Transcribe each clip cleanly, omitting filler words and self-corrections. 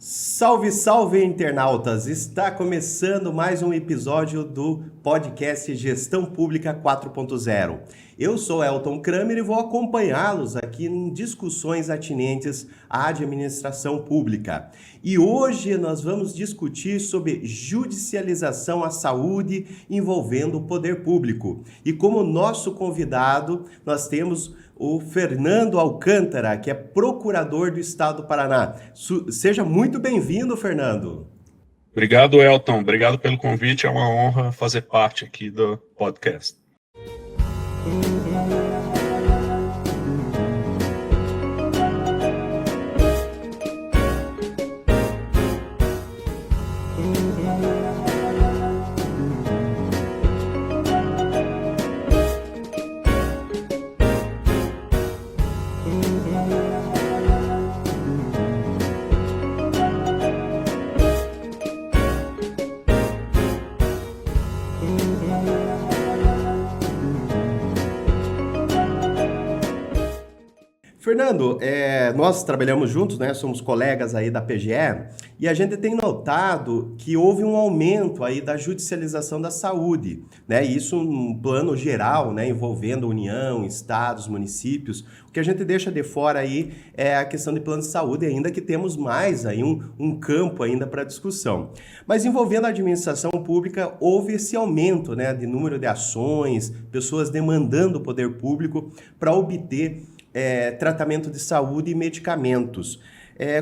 Salve, salve, internautas! Está começando mais um episódio do podcast Gestão Pública 4.0. Eu sou Elton Kramer e vou acompanhá-los aqui em discussões atinentes à administração pública. E hoje nós vamos discutir sobre judicialização à saúde envolvendo o poder público. E como nosso convidado, nós temos o Fernando Alcântara, que é procurador do Estado do Paraná. Seja muito bem-vindo, Fernando. Obrigado, Elton. Obrigado pelo convite. É uma honra fazer parte aqui do podcast. Fernando, nós trabalhamos juntos, né? Somos colegas aí da PGE e a gente tem notado que houve um aumento aí da judicialização da saúde, né? Isso num plano geral, né? Envolvendo União, estados, municípios. O que a gente deixa de fora aí é a questão de plano de saúde, ainda que temos mais aí um campo ainda para discussão. Mas envolvendo a administração pública, houve esse aumento, né? De número de ações, pessoas demandando o poder público para obter tratamento de saúde e medicamentos.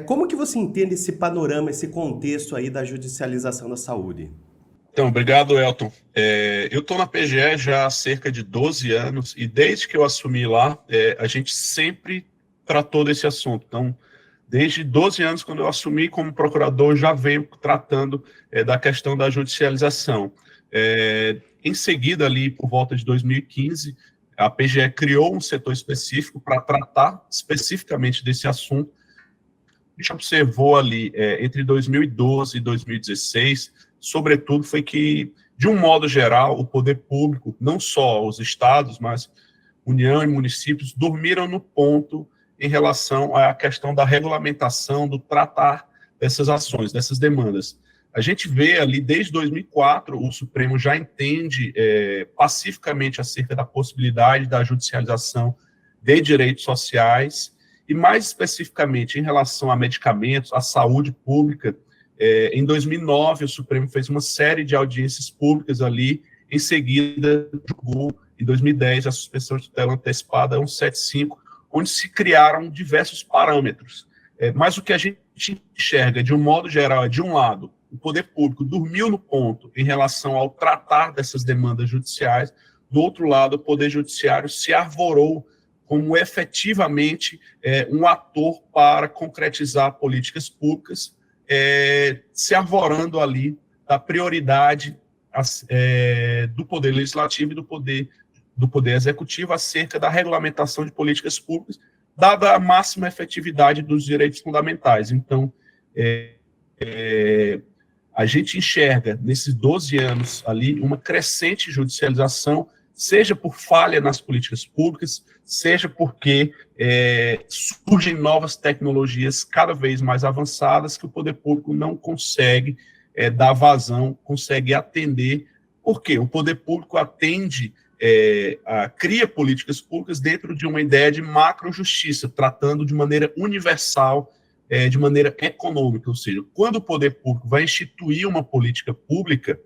Como que você entende esse panorama, esse contexto aí da judicialização da saúde? Então, obrigado, Elton. Eu estou na PGE já há cerca de 12 anos e desde que eu assumi lá, a gente sempre tratou desse assunto. Então, desde 12 anos, quando eu assumi como procurador, já venho tratando da questão da judicialização. Em seguida, ali por volta de 2015, a PGE criou um setor específico para tratar especificamente desse assunto. A gente observou ali, entre 2012 e 2016, sobretudo, foi que, de um modo geral, o poder público, não só os estados, mas União e municípios, dormiram no ponto em relação à questão da regulamentação, do tratar dessas ações, dessas demandas. A gente vê ali, desde 2004, o Supremo já entende pacificamente acerca da possibilidade da judicialização de direitos sociais, e mais especificamente em relação a medicamentos, à saúde pública. Em 2009, o Supremo fez uma série de audiências públicas ali, em seguida, julgou, em 2010, a suspensão de tutela antecipada 175, onde se criaram diversos parâmetros. Mas o que a gente enxerga, de um modo geral, é, de um lado, o poder público dormiu no ponto em relação ao tratar dessas demandas judiciais, do outro lado, o poder judiciário se arvorou como efetivamente um ator para concretizar políticas públicas, se arvorando ali da prioridade do poder legislativo e do poder executivo acerca da regulamentação de políticas públicas, dada a máxima efetividade dos direitos fundamentais. Então, a gente enxerga, nesses 12 anos ali, uma crescente judicialização, seja por falha nas políticas públicas, seja porque surgem novas tecnologias cada vez mais avançadas que o poder público não consegue dar vazão, consegue atender. Por quê? O poder público cria políticas públicas dentro de uma ideia de macro-justiça, tratando de maneira universal, de maneira econômica, ou seja, quando o poder público vai instituir uma política pública,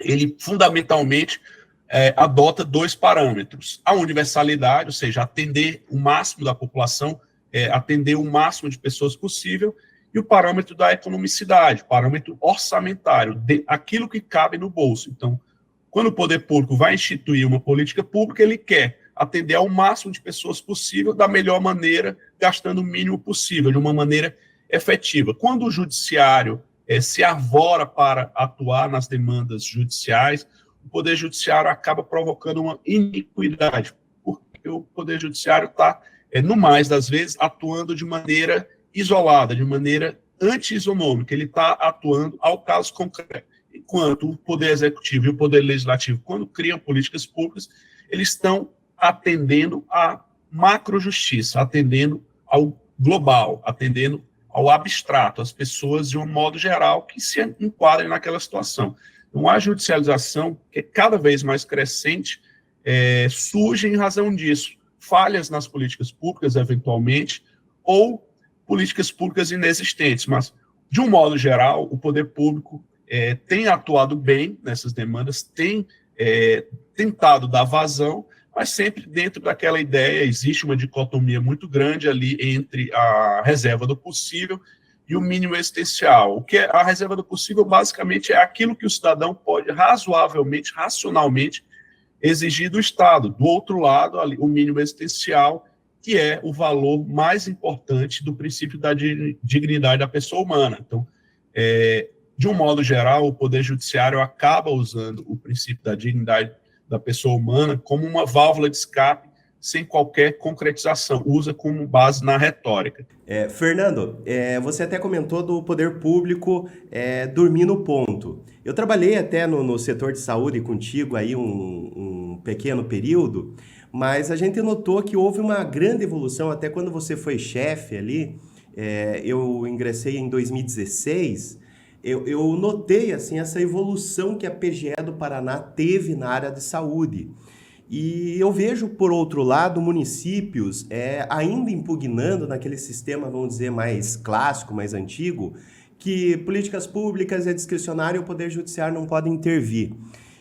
ele fundamentalmente adota dois parâmetros: a universalidade, ou seja, atender o máximo da população, atender o máximo de pessoas possível, e o parâmetro da economicidade, parâmetro orçamentário, aquilo que cabe no bolso. Então, quando o poder público vai instituir uma política pública, ele quer atender ao máximo de pessoas possível, da melhor maneira, gastando o mínimo possível, de uma maneira efetiva. Quando o judiciário se arvora para atuar nas demandas judiciais, o Poder Judiciário acaba provocando uma iniquidade, porque o Poder Judiciário está, no mais das vezes, atuando de maneira isolada, de maneira anti-isonômica. Ele está atuando ao caso concreto. Enquanto o Poder Executivo e o Poder Legislativo, quando criam políticas públicas, eles estão atendendo à macro-justiça, atendendo ao global, atendendo ao abstrato, às pessoas de um modo geral que se enquadrem naquela situação. Então, a judicialização, que é cada vez mais crescente, surge em razão disso. Falhas nas políticas públicas, eventualmente, ou políticas públicas inexistentes, mas, de um modo geral, o poder público tem atuado bem nessas demandas, tem tentado dar vazão, mas sempre dentro daquela ideia, existe uma dicotomia muito grande ali entre a reserva do possível e o mínimo existencial. O que é a reserva do possível, basicamente, é aquilo que o cidadão pode razoavelmente, racionalmente, exigir do Estado. Do outro lado, ali, o mínimo existencial, que é o valor mais importante do princípio da dignidade da pessoa humana. Então, de um modo geral, o Poder Judiciário acaba usando o princípio da dignidade da pessoa humana como uma válvula de escape sem qualquer concretização, usa como base na retórica. Fernando, você até comentou do poder público dormir no ponto. Eu trabalhei até no setor de saúde contigo aí um pequeno período, mas a gente notou que houve uma grande evolução, até quando você foi chefe ali, eu ingressei em 2016, eu notei assim, essa evolução que a PGE do Paraná teve na área de saúde. E eu vejo, por outro lado, municípios ainda impugnando naquele sistema, vamos dizer, mais clássico, mais antigo, que políticas públicas é discricionário e o Poder Judiciário não pode intervir.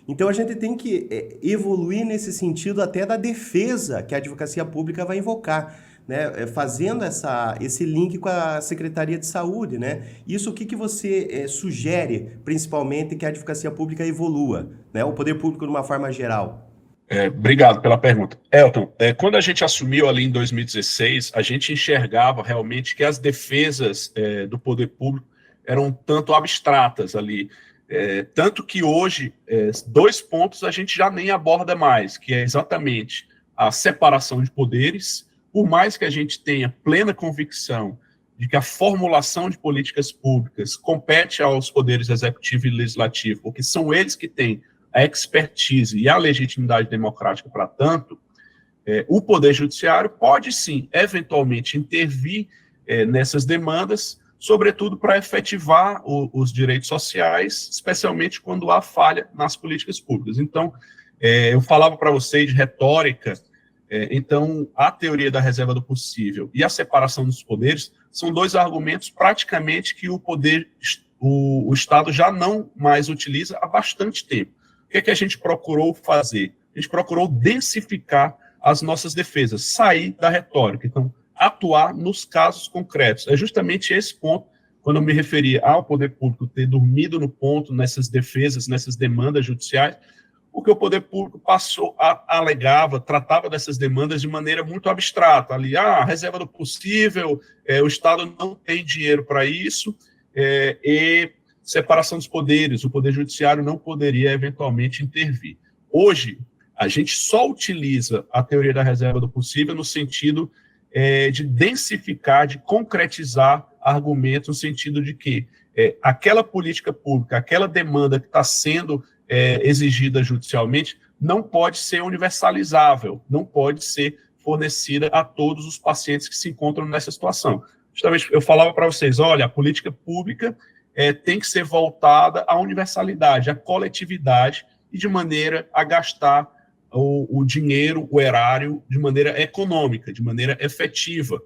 Então a gente tem que evoluir nesse sentido até da defesa que a advocacia pública vai invocar, né? Fazendo esse link com a Secretaria de Saúde, né? Isso o que você sugere, principalmente, que a advocacia pública evolua, né? O poder público de uma forma geral. Obrigado pela pergunta. Elton, quando a gente assumiu ali em 2016, a gente enxergava realmente que as defesas do poder público eram um tanto abstratas ali, tanto que hoje 2 pontos a gente já nem aborda mais, que é exatamente a separação de poderes, por mais que a gente tenha plena convicção de que a formulação de políticas públicas compete aos poderes executivo e legislativo, porque são eles que têm a expertise e a legitimidade democrática para tanto, o Poder Judiciário pode sim, eventualmente, intervir nessas demandas, sobretudo para efetivar os direitos sociais, especialmente quando há falha nas políticas públicas. Então, eu falava para vocês de retórica, então, a teoria da reserva do possível e a separação dos poderes são 2 argumentos praticamente que o Estado já não mais utiliza há bastante tempo. O que a gente procurou fazer? A gente procurou densificar as nossas defesas, sair da retórica, então, atuar nos casos concretos. É justamente esse ponto, quando eu me referia ao poder público ter dormido no ponto nessas defesas, nessas demandas judiciais, porque o poder público tratava dessas demandas de maneira muito abstrata. Ali, a reserva do possível, o Estado não tem dinheiro para isso, e separação dos poderes, o Poder Judiciário não poderia eventualmente intervir. Hoje, a gente só utiliza a teoria da reserva do possível no sentido de densificar, de concretizar argumentos, no sentido de que aquela política pública, aquela demanda que está sendo exigida judicialmente, não pode ser universalizável, não pode ser fornecida a todos os pacientes que se encontram nessa situação. Justamente, eu falava para vocês, olha, a política pública tem que ser voltada à universalidade, à coletividade, e de maneira a gastar o dinheiro, o erário, de maneira econômica, de maneira efetiva.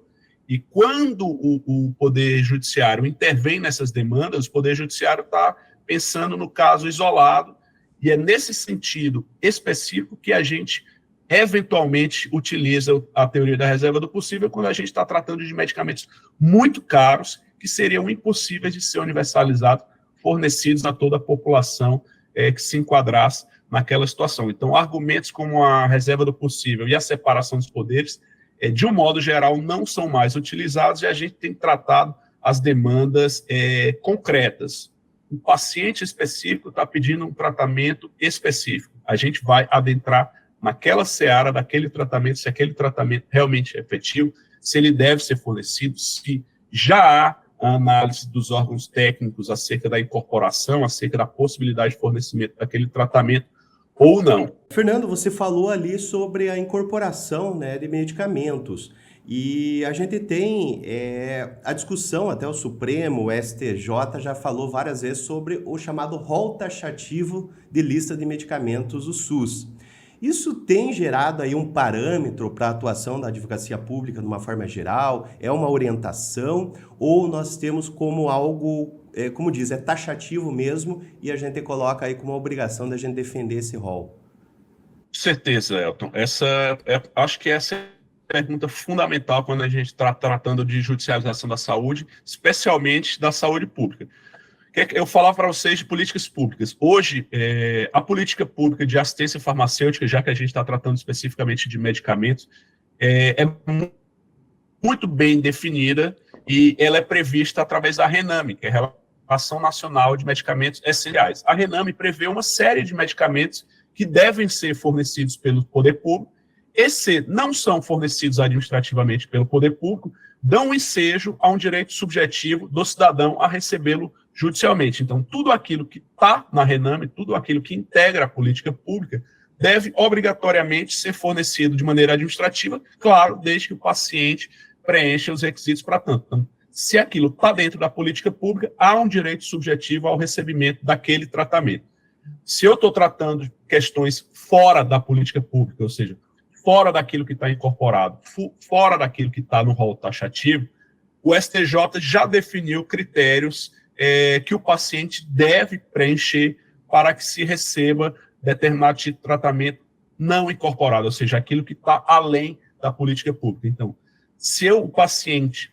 E quando o Poder Judiciário intervém nessas demandas, o Poder Judiciário está pensando no caso isolado, e é nesse sentido específico que a gente eventualmente utiliza a teoria da reserva do possível quando a gente está tratando de medicamentos muito caros, que seriam impossíveis de ser universalizados, fornecidos a toda a população que se enquadrasse naquela situação. Então, argumentos como a reserva do possível e a separação dos poderes, de um modo geral, não são mais utilizados, e a gente tem tratado as demandas concretas. O paciente específico está pedindo um tratamento específico. A gente vai adentrar naquela seara daquele tratamento, se aquele tratamento realmente é efetivo, se ele deve ser fornecido, se já há a análise dos órgãos técnicos acerca da incorporação, acerca da possibilidade de fornecimento daquele tratamento ou não. Fernando, você falou ali sobre a incorporação, né, de medicamentos. E a gente tem a discussão, até o Supremo, o STJ já falou várias vezes sobre o chamado rol taxativo de lista de medicamentos, o SUS. Isso tem gerado aí um parâmetro para a atuação da advocacia pública de uma forma geral? É uma orientação? Ou nós temos como algo, como diz, é taxativo mesmo e a gente coloca aí como obrigação da gente defender esse rol? Certeza, Elton. Acho que essa é a pergunta fundamental quando a gente está tratando de judicialização da saúde, especialmente da saúde pública. Eu falava para vocês de políticas públicas. Hoje, a política pública de assistência farmacêutica, já que a gente está tratando especificamente de medicamentos, é muito bem definida e ela é prevista através da RENAME, que é a Relação Nacional de Medicamentos Essenciais. A RENAME prevê uma série de medicamentos que devem ser fornecidos pelo poder público, e se não são fornecidos administrativamente pelo poder público, dão ensejo a um direito subjetivo do cidadão a recebê-lo judicialmente. Então, tudo aquilo que está na RENAME, tudo aquilo que integra a política pública, deve obrigatoriamente ser fornecido de maneira administrativa, claro, desde que o paciente preencha os requisitos para tanto. Então, se aquilo está dentro da política pública, há um direito subjetivo ao recebimento daquele tratamento. Se eu estou tratando de questões fora da política pública, ou seja, fora daquilo que está incorporado, fora daquilo que está no rol taxativo, o STJ já definiu critérios que o paciente deve preencher para que se receba determinado tipo de tratamento não incorporado, ou seja, aquilo que está além da política pública. Então, se o paciente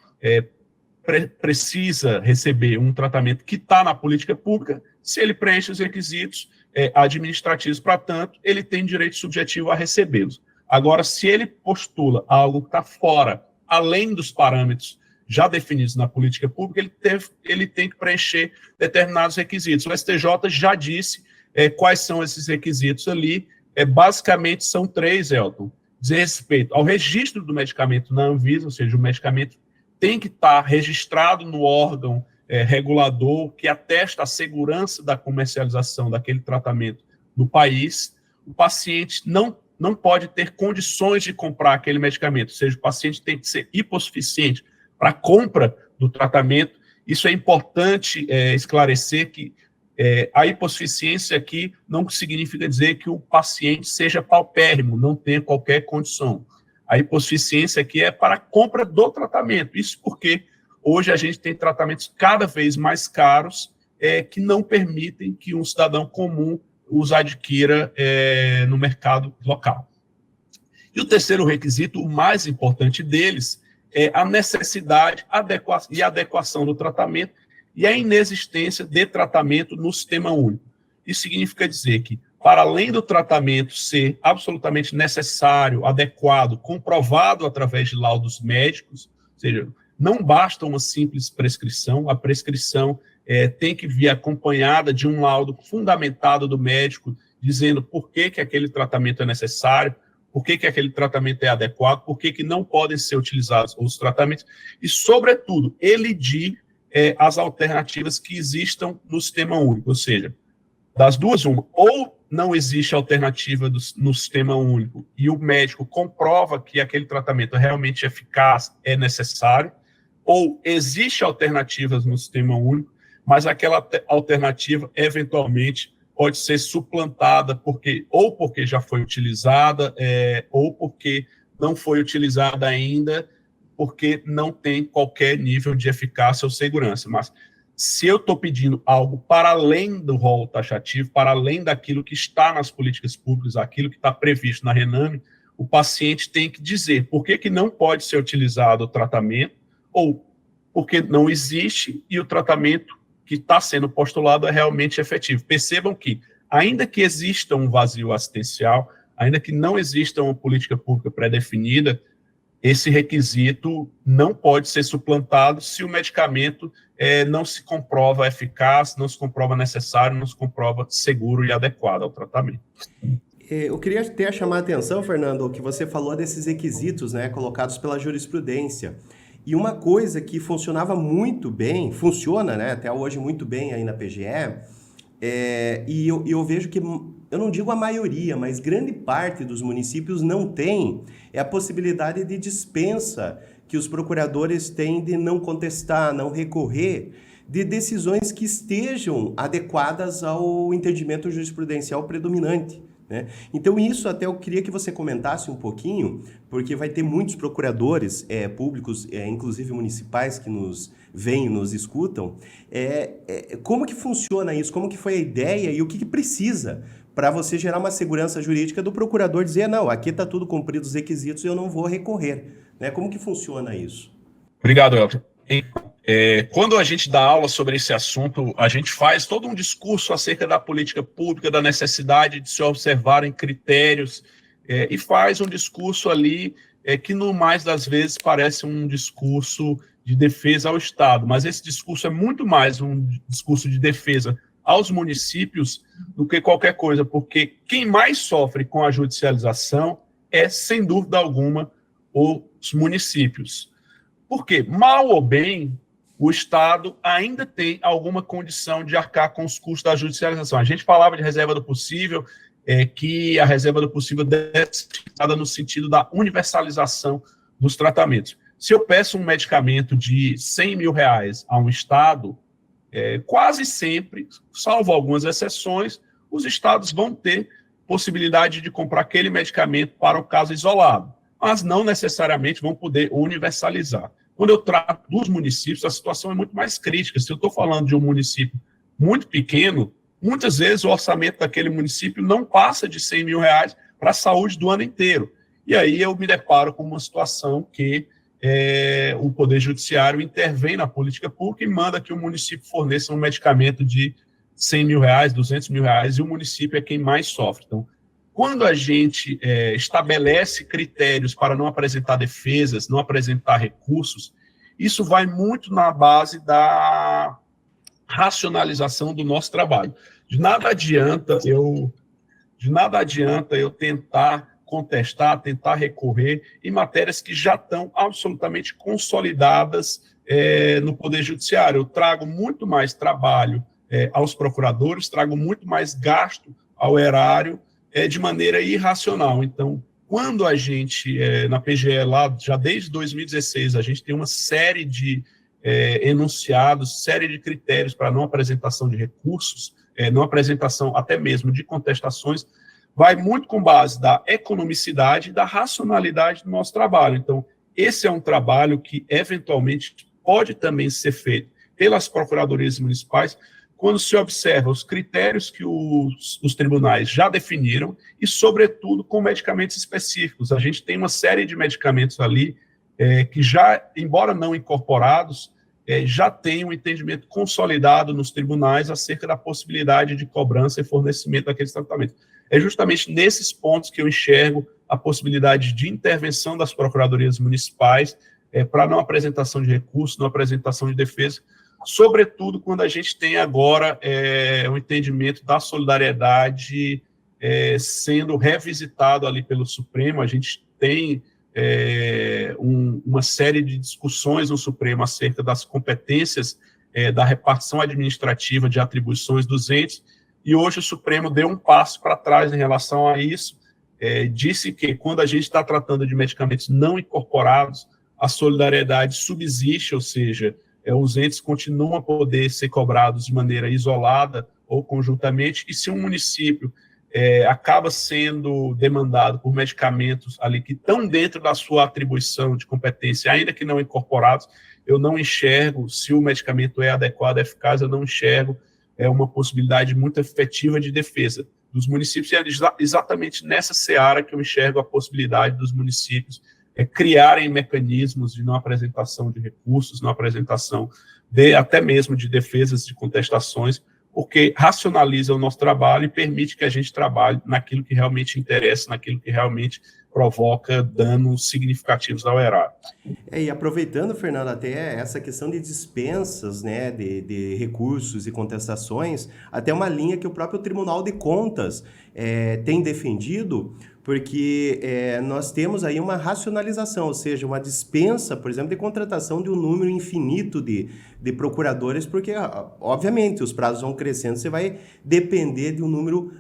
precisa receber um tratamento que está na política pública, se ele preenche os requisitos administrativos para tanto, ele tem direito subjetivo a recebê-los. Agora, se ele postula algo que está fora, além dos parâmetros já definidos na política pública, ele tem que preencher determinados requisitos. O STJ já disse quais são esses requisitos ali. Basicamente, são 3, Elton. Diz respeito ao registro do medicamento na Anvisa, ou seja, o medicamento tem que estar registrado no órgão regulador que atesta a segurança da comercialização daquele tratamento no país. O paciente não pode ter condições de comprar aquele medicamento, ou seja, o paciente tem que ser hipossuficiente para a compra do tratamento. Isso é importante esclarecer que a hipossuficiência aqui não significa dizer que o paciente seja paupérrimo, não tenha qualquer condição. A hipossuficiência aqui é para a compra do tratamento. Isso porque hoje a gente tem tratamentos cada vez mais caros que não permitem que um cidadão comum os adquira no mercado local. E o terceiro requisito, o mais importante deles, é a necessidade e adequação do tratamento e a inexistência de tratamento no sistema único. Isso significa dizer que, para além do tratamento ser absolutamente necessário, adequado, comprovado através de laudos médicos, ou seja, não basta uma simples prescrição, a prescrição tem que vir acompanhada de um laudo fundamentado do médico, dizendo por que aquele tratamento é necessário, por que aquele tratamento é adequado, por que não podem ser utilizados outros tratamentos, e, sobretudo, elidir as alternativas que existam no sistema único, ou seja, das duas, uma, ou não existe alternativa no sistema único e o médico comprova que aquele tratamento é realmente eficaz, é necessário, ou existe alternativas no sistema único, mas aquela alternativa, eventualmente, pode ser suplantada porque já foi utilizada, ou porque não foi utilizada ainda, porque não tem qualquer nível de eficácia ou segurança. Mas se eu estou pedindo algo para além do rol taxativo, para além daquilo que está nas políticas públicas, aquilo que está previsto na RENAME, o paciente tem que dizer por que não pode ser utilizado o tratamento, ou porque não existe e o tratamento que está sendo postulado é realmente efetivo. Percebam que, ainda que exista um vazio assistencial, ainda que não exista uma política pública pré-definida, esse requisito não pode ser suplantado se o medicamento não se comprova eficaz, não se comprova necessário, não se comprova seguro e adequado ao tratamento. Eu queria até chamar a atenção, Fernando, que você falou desses requisitos, né, colocados pela jurisprudência. E uma coisa que funcionava muito bem, funciona, né, até hoje muito bem aí na PGE, e eu vejo que eu não digo a maioria, mas grande parte dos municípios não tem a possibilidade de dispensa que os procuradores têm de não contestar, não recorrer de decisões que estejam adequadas ao entendimento jurisprudencial predominante, né? Então isso até eu queria que você comentasse um pouquinho, porque vai ter muitos procuradores públicos, inclusive municipais, que nos veem, nos escutam. Como que funciona isso? Como que foi a ideia e o que precisa para você gerar uma segurança jurídica do procurador dizer, não, aqui está tudo cumprido os requisitos e eu não vou recorrer, né? Como que funciona isso? Obrigado, Elton. Quando a gente dá aula sobre esse assunto, a gente faz todo um discurso acerca da política pública, da necessidade de se observarem critérios, e faz um discurso ali que, no mais das vezes, parece um discurso de defesa ao Estado, mas esse discurso é muito mais um discurso de defesa aos municípios do que qualquer coisa, porque quem mais sofre com a judicialização é, sem dúvida alguma, os municípios. Porque, mal ou bem, o Estado ainda tem alguma condição de arcar com os custos da judicialização. A gente falava de reserva do possível, que a reserva do possível deve ser fixada no sentido da universalização dos tratamentos. Se eu peço um medicamento de R$100 mil a um Estado, quase sempre, salvo algumas exceções, os Estados vão ter possibilidade de comprar aquele medicamento para o caso isolado, mas não necessariamente vão poder universalizar. Quando eu trato dos municípios, a situação é muito mais crítica. Se eu estou falando de um município muito pequeno, muitas vezes o orçamento daquele município não passa de R$100 mil para a saúde do ano inteiro. E aí eu me deparo com uma situação que o Poder Judiciário intervém na política pública e manda que o município forneça um medicamento de R$100 mil, R$200 mil, e o município é quem mais sofre. Então, quando a gente estabelece critérios para não apresentar defesas, não apresentar recursos, isso vai muito na base da racionalização do nosso trabalho. De nada adianta eu tentar contestar, tentar recorrer em matérias que já estão absolutamente consolidadas no Poder Judiciário. Eu trago muito mais trabalho aos procuradores, trago muito mais gasto ao erário, de maneira irracional. Então, quando a gente, na PGE, lá, já desde 2016, a gente tem uma série de enunciados, série de critérios para não apresentação de recursos, não apresentação até mesmo de contestações, vai muito com base da economicidade e da racionalidade do nosso trabalho. Então, esse é um trabalho que, eventualmente, pode também ser feito pelas procuradorias municipais, quando se observa os critérios que os tribunais já definiram e, sobretudo, com medicamentos específicos. A gente tem uma série de medicamentos ali que já, embora não incorporados, já tem um entendimento consolidado nos tribunais acerca da possibilidade de cobrança e fornecimento daqueles tratamentos. É justamente nesses pontos que eu enxergo a possibilidade de intervenção das procuradorias municipais para não apresentação de recursos, não apresentação de defesa, sobretudo quando a gente tem agora o entendimento da solidariedade sendo revisitado ali pelo Supremo. A gente tem uma série de discussões no Supremo acerca das competências da repartição administrativa de atribuições dos entes, e hoje o Supremo deu um passo para trás em relação a isso, disse que quando a gente está tratando de medicamentos não incorporados, a solidariedade subsiste, ou seja, os entes continuam a poder ser cobrados de maneira isolada ou conjuntamente, e se um município acaba sendo demandado por medicamentos ali que estão dentro da sua atribuição de competência, ainda que não incorporados, eu não enxergo, se o medicamento é adequado, eficaz, eu não enxergo uma possibilidade muito efetiva de defesa dos municípios, e é exatamente nessa seara que eu enxergo a possibilidade dos municípios criarem mecanismos de não apresentação de recursos, não apresentação até mesmo de defesas de contestações, porque racionaliza o nosso trabalho e permite que a gente trabalhe naquilo que realmente interessa, naquilo que realmente provoca danos significativos ao erário. E aproveitando, Fernando, até essa questão de dispensas, né, de recursos e contestações, até uma linha que o próprio Tribunal de Contas tem defendido, porque nós temos aí uma racionalização, ou seja, uma dispensa, por exemplo, de contratação de um número infinito de procuradores, porque, obviamente, os prazos vão crescendo, você vai depender de um número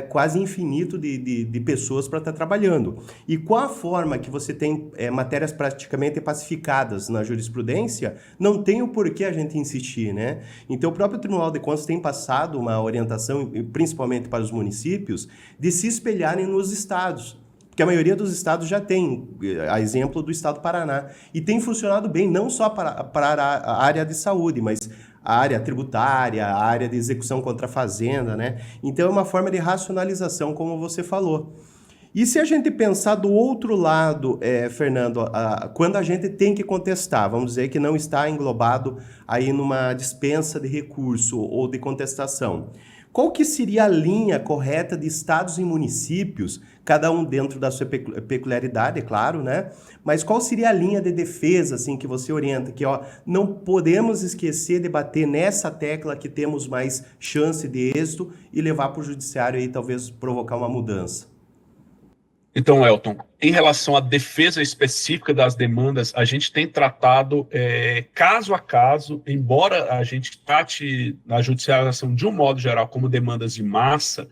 quase infinito de pessoas para estar trabalhando. E com a forma que você tem matérias praticamente pacificadas na jurisprudência, não tem o porquê a gente insistir, né? Então, o próprio Tribunal de Contas tem passado uma orientação, principalmente para os municípios, de se espelharem nos estados. Porque a maioria dos estados já tem, a exemplo do estado do Paraná. E tem funcionado bem, não só para a área de saúde, mas a área tributária, a área de execução contra a fazenda, né? Então é uma forma de racionalização, como você falou. E se a gente pensar do outro lado, Fernando, quando a gente tem que contestar, vamos dizer que não está englobado aí numa dispensa de recurso ou de contestação, qual que seria a linha correta de estados e municípios, cada um dentro da sua peculiaridade, é claro, né? Mas qual seria a linha de defesa, assim, que você orienta? Que, não podemos esquecer de bater nessa tecla que temos mais chance de êxito e levar para o judiciário e talvez provocar uma mudança. Então, Elton, em relação à defesa específica das demandas, a gente tem tratado caso a caso, embora a gente trate na judicialização de um modo geral como demandas de massa,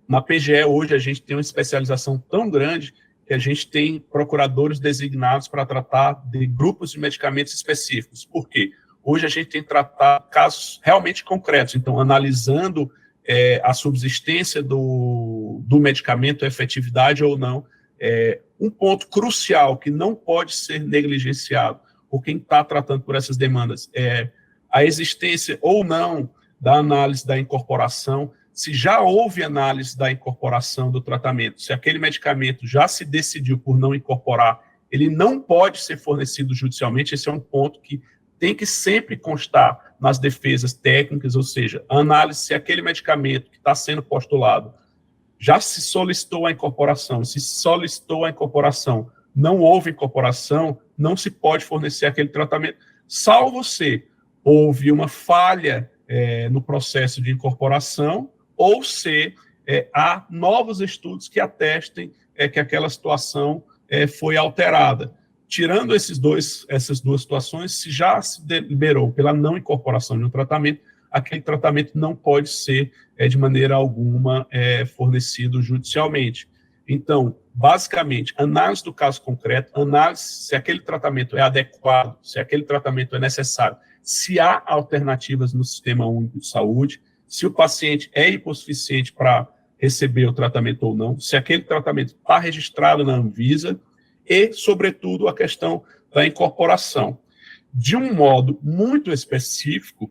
na PGE hoje a gente tem uma especialização tão grande que a gente tem procuradores designados para tratar de grupos de medicamentos específicos. Por quê? Hoje a gente tem tratado casos realmente concretos, então analisando a subsistência do medicamento, a efetividade ou não, um ponto crucial que não pode ser negligenciado por quem está tratando por essas demandas é a existência ou não da análise da incorporação, se já houve análise da incorporação do tratamento, se aquele medicamento já se decidiu por não incorporar, ele não pode ser fornecido judicialmente. Esse é um ponto que tem que sempre constar nas defesas técnicas, ou seja, a análise se aquele medicamento que está sendo postulado já se solicitou a incorporação, se solicitou a incorporação, não houve incorporação, não se pode fornecer aquele tratamento, salvo se houve uma falha no processo de incorporação, ou se há novos estudos que atestem que aquela situação foi alterada. Tirando essas duas situações, se já se deliberou pela não incorporação de um tratamento, aquele tratamento não pode ser, de maneira alguma, fornecido judicialmente. Então, basicamente, análise do caso concreto, análise se aquele tratamento é adequado, se aquele tratamento é necessário, se há alternativas no Sistema Único de Saúde, se o paciente é hipossuficiente para receber o tratamento ou não, se aquele tratamento está registrado na Anvisa, e, sobretudo, a questão da incorporação. De um modo muito específico,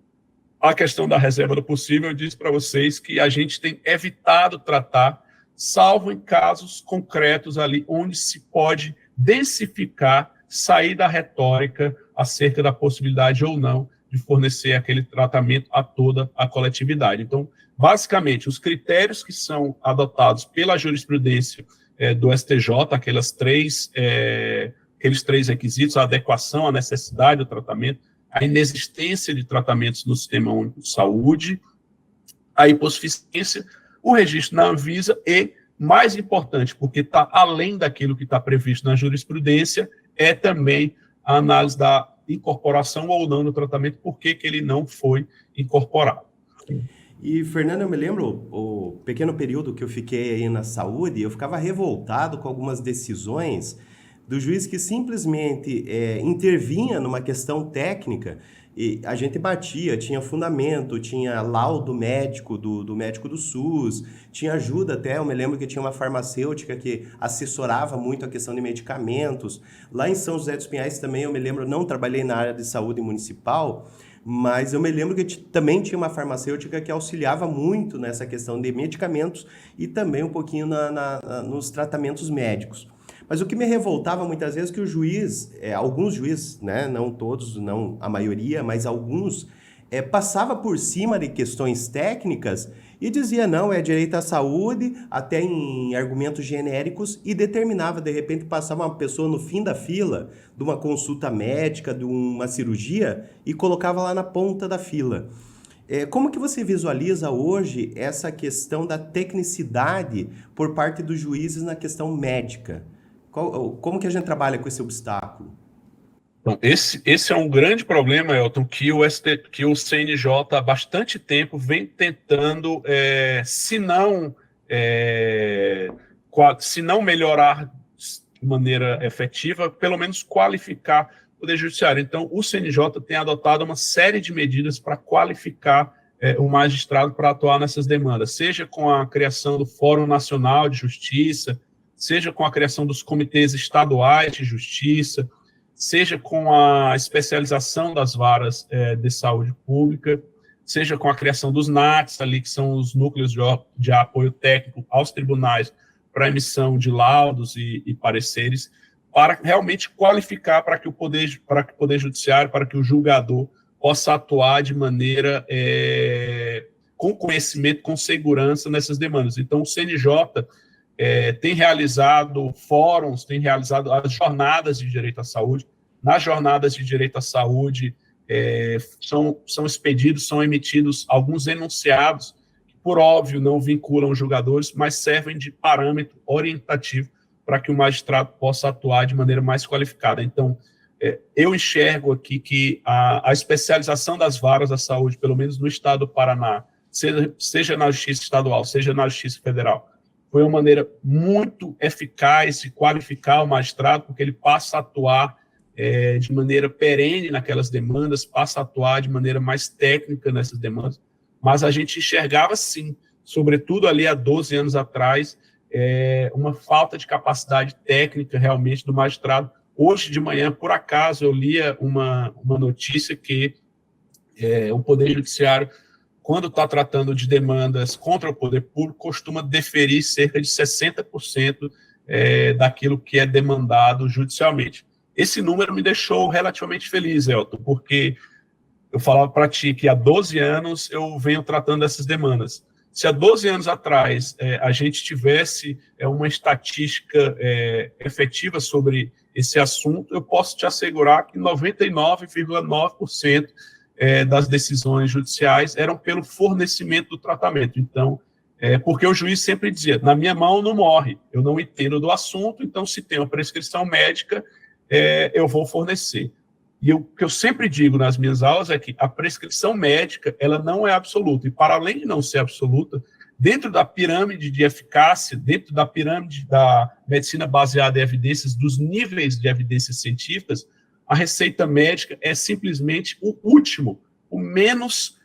a questão da reserva do possível, eu disse para vocês que a gente tem evitado tratar, salvo em casos concretos ali, onde se pode densificar, sair da retórica acerca da possibilidade ou não de fornecer aquele tratamento a toda a coletividade. Então, basicamente, os critérios que são adotados pela jurisprudência do STJ, aqueles três requisitos: a adequação, a necessidade do tratamento, a inexistência de tratamentos no Sistema Único de Saúde, a hipossuficiência, o registro na Anvisa e, mais importante, porque está além daquilo que está previsto na jurisprudência, é também a análise da incorporação ou não do tratamento, por que ele não foi incorporado. E, Fernando, eu me lembro, o pequeno período que eu fiquei aí na saúde, eu ficava revoltado com algumas decisões do juiz que simplesmente intervinha numa questão técnica e a gente batia, tinha fundamento, tinha laudo médico do médico do SUS, tinha ajuda até, eu me lembro que tinha uma farmacêutica que assessorava muito a questão de medicamentos. Lá em São José dos Pinhais também, eu me lembro, não trabalhei na área de saúde municipal, mas eu me lembro que também tinha uma farmacêutica que auxiliava muito nessa questão de medicamentos e também um pouquinho nos tratamentos médicos. Mas o que me revoltava muitas vezes é que o juiz, alguns juízes, né, não todos, não a maioria, mas alguns, passava por cima de questões técnicas e dizia, não, é direito à saúde, até em argumentos genéricos, e determinava, de repente, passava uma pessoa no fim da fila de uma consulta médica, de uma cirurgia, e colocava lá na ponta da fila. Como que você visualiza hoje essa questão da tecnicidade por parte dos juízes na questão médica? Como que a gente trabalha com esse obstáculo? Então, esse é um grande problema, Elton, que o CNJ há bastante tempo vem tentando, é, se não melhorar de maneira efetiva, pelo menos qualificar o Poder Judiciário. Então, o CNJ tem adotado uma série de medidas para qualificar o magistrado para atuar nessas demandas, seja com a criação do Fórum Nacional de Justiça, seja com a criação dos comitês estaduais de justiça, seja com a especialização das varas de saúde pública, seja com a criação dos NATs, ali, que são os núcleos de apoio técnico aos tribunais para emissão de laudos e pareceres, para realmente qualificar para que o Poder Judiciário, para que o julgador possa atuar de maneira com conhecimento, com segurança nessas demandas. Então, o CNJ tem realizado fóruns, tem realizado as jornadas de direito à saúde. Nas jornadas de direito à saúde, são expedidos, são emitidos alguns enunciados, que, por óbvio, não vinculam os julgadores, mas servem de parâmetro orientativo para que o magistrado possa atuar de maneira mais qualificada. Então, eu enxergo aqui que a especialização das varas da saúde, pelo menos no estado do Paraná, seja na justiça estadual, seja na justiça federal, foi uma maneira muito eficaz de qualificar o magistrado, porque ele passa a atuar de maneira perene naquelas demandas, passa a atuar de maneira mais técnica nessas demandas, mas a gente enxergava, sim, sobretudo ali há 12 anos atrás, uma falta de capacidade técnica realmente do magistrado. Hoje de manhã, por acaso, eu lia uma notícia que o Poder Judiciário, quando está tratando de demandas contra o poder público, costuma deferir cerca de 60% daquilo que é demandado judicialmente. Esse número me deixou relativamente feliz, Elton, porque eu falava para ti que há 12 anos eu venho tratando dessas demandas. Se há 12 anos atrás a gente tivesse uma estatística efetiva sobre esse assunto, eu posso te assegurar que 99,9% das decisões judiciais eram pelo fornecimento do tratamento. Então, porque o juiz sempre dizia, na minha mão não morre, eu não entendo do assunto, então se tem uma prescrição médica, eu vou fornecer. E o que eu sempre digo nas minhas aulas é que a prescrição médica, ela não é absoluta, e para além de não ser absoluta, dentro da pirâmide de eficácia, dentro da pirâmide da medicina baseada em evidências, dos níveis de evidências científicas, a receita médica é simplesmente o último, o menos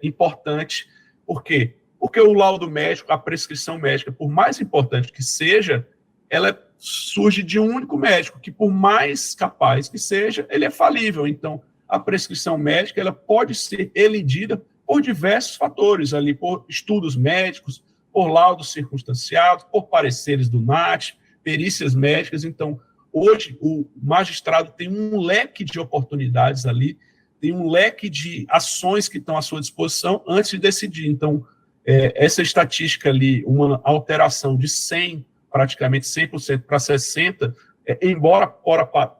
importante. Por quê? Porque o laudo médico, a prescrição médica, por mais importante que seja, ela surge de um único médico, que por mais capaz que seja, ele é falível. Então, a prescrição médica ela pode ser elidida por diversos fatores, ali, por estudos médicos, por laudos circunstanciados, por pareceres do NAT, perícias médicas. Então, hoje, o magistrado tem um leque de oportunidades ali, tem um leque de ações que estão à sua disposição antes de decidir. Então, essa estatística ali, uma alteração de 100, praticamente 100% para 60%, embora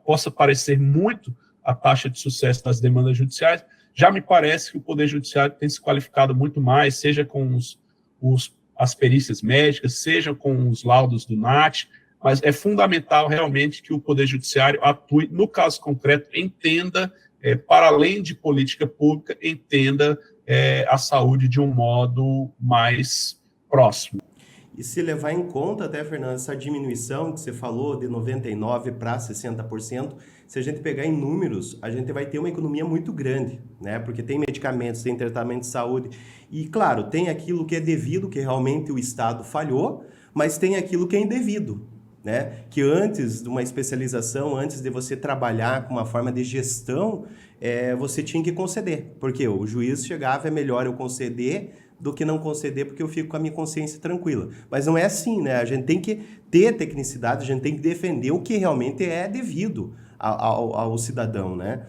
possa parecer muito a taxa de sucesso das demandas judiciais, já me parece que o Poder Judiciário tem se qualificado muito mais, seja com as perícias médicas, seja com os laudos do NAT, mas é fundamental realmente que o Poder Judiciário atue, no caso concreto, entenda, para além de política pública, entenda a saúde de um modo mais próximo. E se levar em conta até, Fernando, essa diminuição que você falou de 99% para 60%, se a gente pegar em números, a gente vai ter uma economia muito grande, né? Porque tem medicamentos, tem tratamento de saúde, e claro, tem aquilo que é devido, que realmente o Estado falhou, mas tem aquilo que é indevido, né? Que antes de uma especialização, antes de você trabalhar com uma forma de gestão, você tinha que conceder, porque o juiz chegava, é melhor eu conceder do que não conceder, porque eu fico com a minha consciência tranquila. Mas não é assim, né? A gente tem que ter tecnicidade, a gente tem que defender o que realmente é devido ao cidadão, né?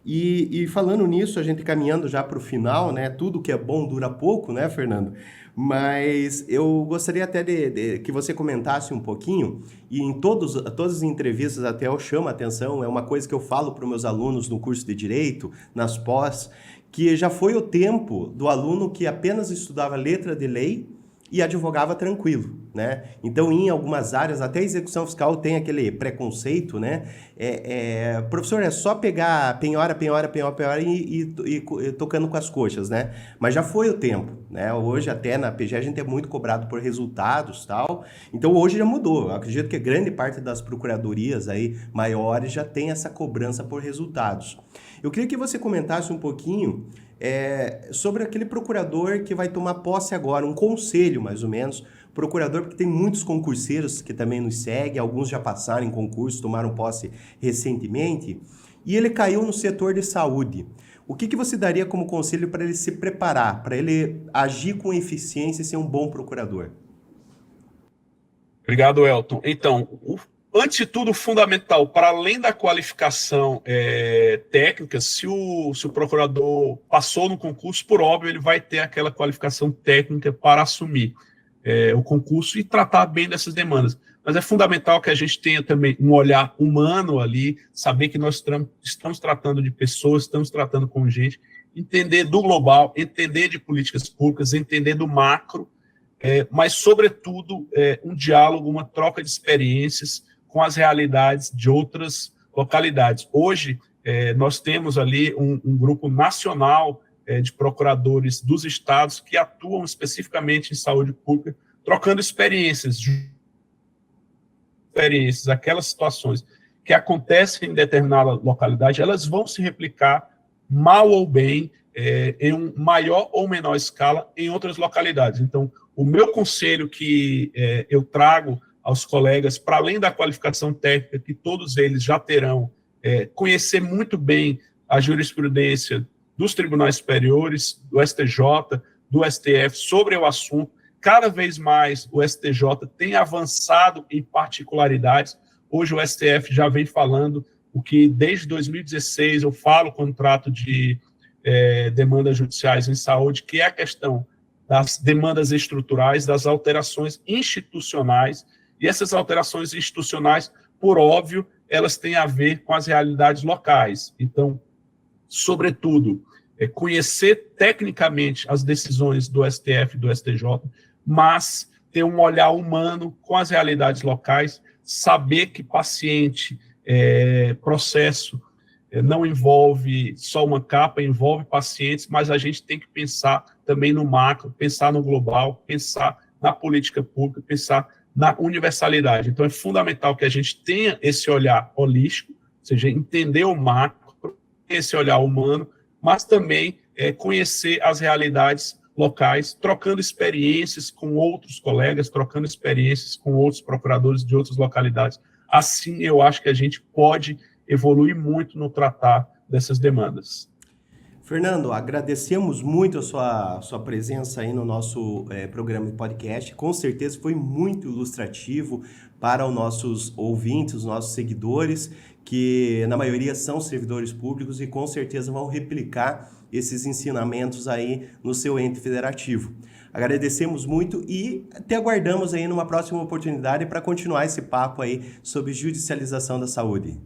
E falando nisso, a gente caminhando já para o final, né? Tudo que é bom dura pouco, né, Fernando? Mas eu gostaria até de que você comentasse um pouquinho, e em todas as entrevistas até eu chamo a atenção, é uma coisa que eu falo para os meus alunos no curso de Direito, nas pós, que já foi o tempo do aluno que apenas estudava letra de lei e advogava tranquilo, né? Então, em algumas áreas, até a execução fiscal tem aquele preconceito, né? Professor, é só pegar penhora e tocando com as coxas, né? Mas já foi o tempo, né? Hoje, até na PGE, a gente é muito cobrado por resultados e tal. Então, hoje já mudou. Eu acredito que grande parte das procuradorias aí maiores já tem essa cobrança por resultados. Eu queria que você comentasse um pouquinho sobre aquele procurador que vai tomar posse agora, um conselho mais ou menos, procurador, porque tem muitos concurseiros que também nos seguem, alguns já passaram em concurso, tomaram posse recentemente, e ele caiu no setor de saúde. O que você daria como conselho para ele se preparar, para ele agir com eficiência e ser um bom procurador? Obrigado, Elton. Então, antes de tudo, fundamental, para além da qualificação técnica, se o procurador passou no concurso, por óbvio, ele vai ter aquela qualificação técnica para assumir o concurso e tratar bem dessas demandas. Mas é fundamental que a gente tenha também um olhar humano ali, saber que nós estamos tratando de pessoas, estamos tratando com gente, entender do global, entender de políticas públicas, entender do macro, mas, sobretudo, um diálogo, uma troca de experiências com as realidades de outras localidades. Hoje, nós temos ali um grupo nacional de procuradores dos estados que atuam especificamente em saúde pública, trocando experiências, aquelas situações que acontecem em determinada localidade, elas vão se replicar, mal ou bem, em um maior ou menor escala em outras localidades. Então, o meu conselho que eu trago aos colegas, para além da qualificação técnica, que todos eles já terão, conhecer muito bem a jurisprudência dos tribunais superiores, do STJ, do STF, sobre o assunto. Cada vez mais o STJ tem avançado em particularidades. Hoje o STF já vem falando o que desde 2016 eu falo quando trato de demandas judiciais em saúde, que é a questão das demandas estruturais, das alterações institucionais, e essas alterações institucionais, por óbvio, elas têm a ver com as realidades locais. Então, sobretudo, conhecer tecnicamente as decisões do STF e do STJ, mas ter um olhar humano com as realidades locais, saber que paciente, processo, não envolve só uma capa, envolve pacientes, mas a gente tem que pensar também no macro, pensar no global, pensar na política pública, pensar na universalidade. Então, é fundamental que a gente tenha esse olhar holístico, ou seja, entender o macro, esse olhar humano, mas também conhecer as realidades locais, trocando experiências com outros colegas, trocando experiências com outros procuradores de outras localidades. Assim, eu acho que a gente pode evoluir muito no tratar dessas demandas. Fernando, agradecemos muito a sua presença aí no nosso programa de podcast. Com certeza foi muito ilustrativo para os nossos ouvintes, os nossos seguidores, que na maioria são servidores públicos e com certeza vão replicar esses ensinamentos aí no seu ente federativo. Agradecemos muito e te aguardamos aí numa próxima oportunidade para continuar esse papo aí sobre judicialização da saúde.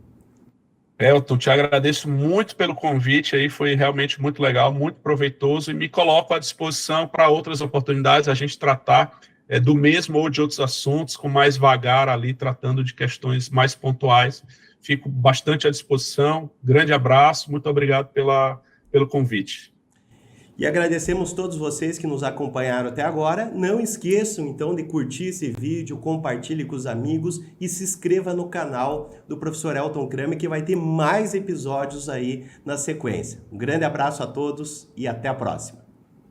Elton, te agradeço muito pelo convite, aí foi realmente muito legal, muito proveitoso, e me coloco à disposição para outras oportunidades, a gente tratar do mesmo ou de outros assuntos, com mais vagar ali, tratando de questões mais pontuais. Fico bastante à disposição, grande abraço, muito obrigado pelo convite. E agradecemos todos vocês que nos acompanharam até agora. Não esqueçam, então, de curtir esse vídeo, compartilhe com os amigos e se inscreva no canal do professor Elton Kramer, que vai ter mais episódios aí na sequência. Um grande abraço a todos e até a próxima.